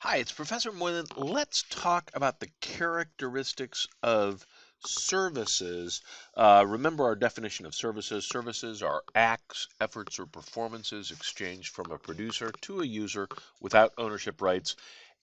Hi, it's Professor Moylan. Let's talk about the characteristics of services. Remember our definition of services. Services are acts, efforts, or performances exchanged from a producer to a user without ownership rights.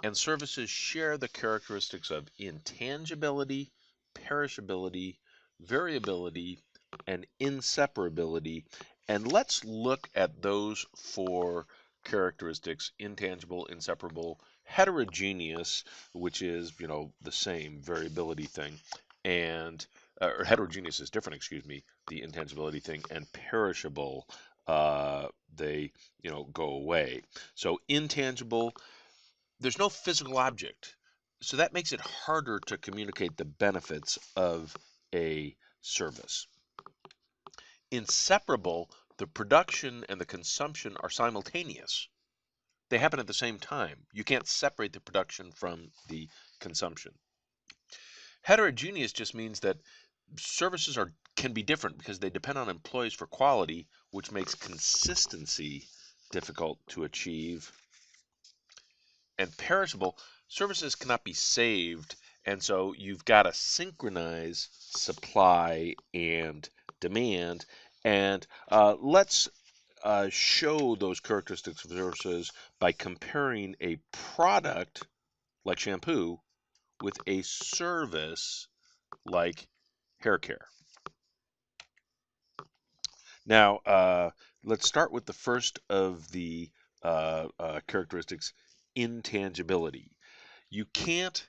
And services share the characteristics of intangibility, perishability, variability, and inseparability. And let's look at those four characteristics: intangible, inseparable, heterogeneous, which is, the same variability thing, and or heterogeneous is different, excuse me, the intangibility thing, and perishable, they, go away. So intangible, there's no physical object. So that makes it harder to communicate the benefits of a service. Inseparable, the production and the consumption are simultaneous. They happen at the same time. You can't separate the production from the consumption. Heterogeneous just means that services can be different because they depend on employees for quality, which makes consistency difficult to achieve. And perishable, services cannot be saved, and so you've got to synchronize supply and demand. And let's show those characteristics of services by comparing a product like shampoo with a service like hair care. Now, let's start with the first of the characteristics: intangibility. You can't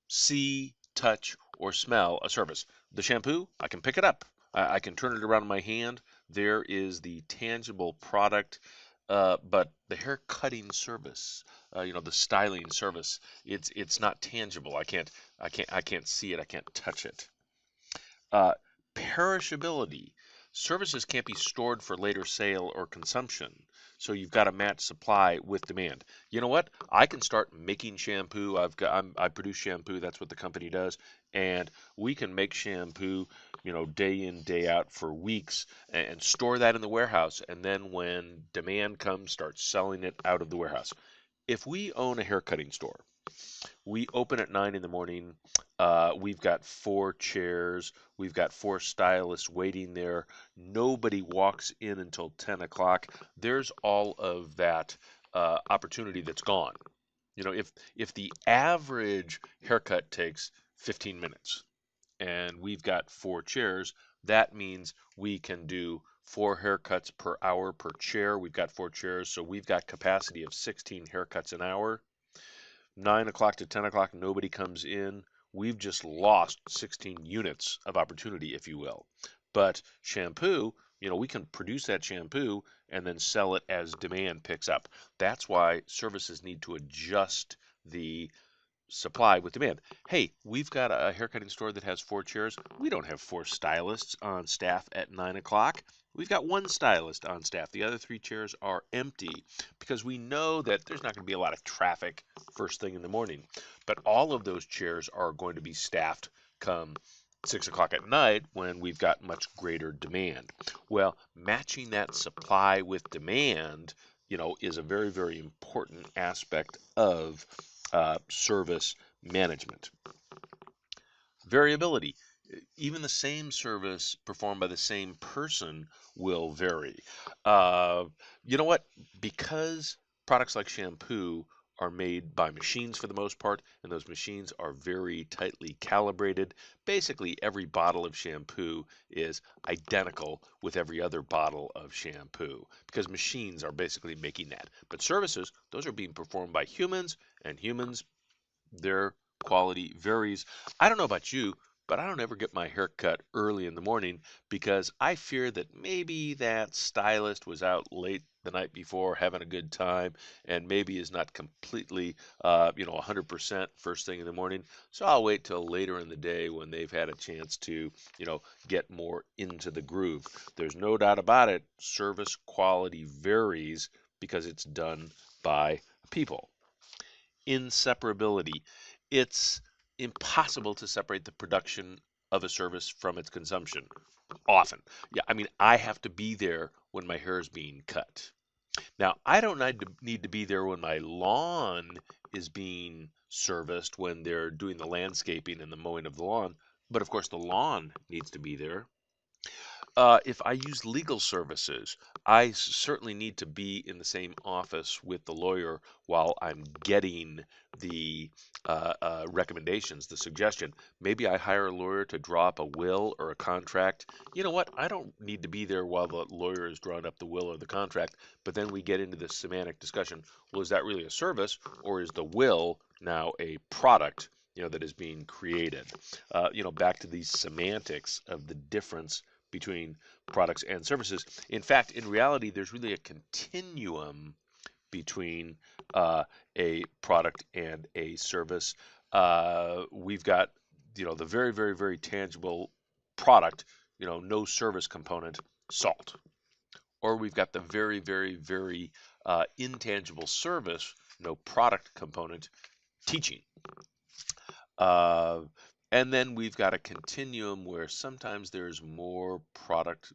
see, touch, or smell a service. The shampoo, I can pick it up. I can turn it around in my hand. There is the tangible product. But the hair cutting service, the styling service, it's not tangible. I can't see it. I can't touch it. Uh, Perishability. Services can't be stored for later sale or consumption. So you've got to match supply with demand. You know what? I can start making shampoo. I produce shampoo. That's what the company does, and we can make shampoo, day in, day out for weeks, and store that in the warehouse. And then when demand comes, start selling it out of the warehouse. If we own a hair cutting store, we open at 9 in the morning. We've got 4 chairs. We've got 4 stylists waiting there. Nobody walks in until 10 o'clock. There's all of that opportunity that's gone. If the average haircut takes 15 minutes and we've got 4 chairs, that means we can do 4 haircuts per hour per chair. We've got 4 chairs, so we've got capacity of 16 haircuts an hour. 9 o'clock to 10 o'clock, nobody comes in. We've just lost 16 units of opportunity, if you will. But shampoo, we can produce that shampoo and then sell it as demand picks up. That's why services need to adjust the supply with demand. Hey, we've got a haircutting store that has 4 chairs. We don't have 4 stylists on staff at 9 o'clock. We've got 1 stylist on staff. The other 3 chairs are empty because we know that there's not going to be a lot of traffic first thing in the morning. But all of those chairs are going to be staffed come 6 o'clock at night when we've got much greater demand. Well, matching that supply with demand, is a very, very important aspect of service management. Variability. Even the same service performed by the same person will vary. You know what? Because products like shampoo are made by machines for the most part, and those machines are very tightly calibrated. Basically, every bottle of shampoo is identical with every other bottle of shampoo because machines are basically making that. But services, those are being performed by humans, and humans, their quality varies. I don't know about you, but I don't ever get my hair cut early in the morning because I fear that maybe that stylist was out late the night before having a good time and maybe is not completely, 100% first thing in the morning. So I'll wait till later in the day when they've had a chance to, get more into the groove. There's no doubt about it. Service quality varies because it's done by people. Inseparability. It's impossible to separate the production of a service from its consumption. Often. Yeah, I mean, I have to be there when my hair is being cut. Now, I don't need to be there when my lawn is being serviced, when they're doing the landscaping and the mowing of the lawn, but of course the lawn needs to be there. If I use legal services, I certainly need to be in the same office with the lawyer while I'm getting the recommendations, the suggestion. Maybe I hire a lawyer to draw up a will or a contract. You know what? I don't need to be there while the lawyer is drawing up the will or the contract, but then we get into this semantic discussion. Well, is that really a service, or is the will now a product, that is being created? Back to these semantics of the difference between products and services. In fact, in reality, there's really a continuum between a product and a service. We've got, the very, very, very tangible product, no service component, salt. Or we've got the very, very, very intangible service, no product component, teaching. Uh, and then we've got a continuum where sometimes there's more product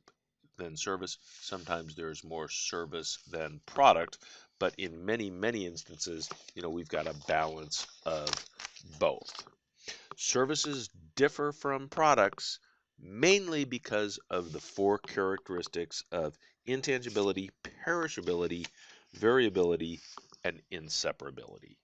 than service, sometimes there's more service than product, but in many, many instances, we've got a balance of both. Services differ from products mainly because of the four characteristics of intangibility, perishability, variability, and inseparability.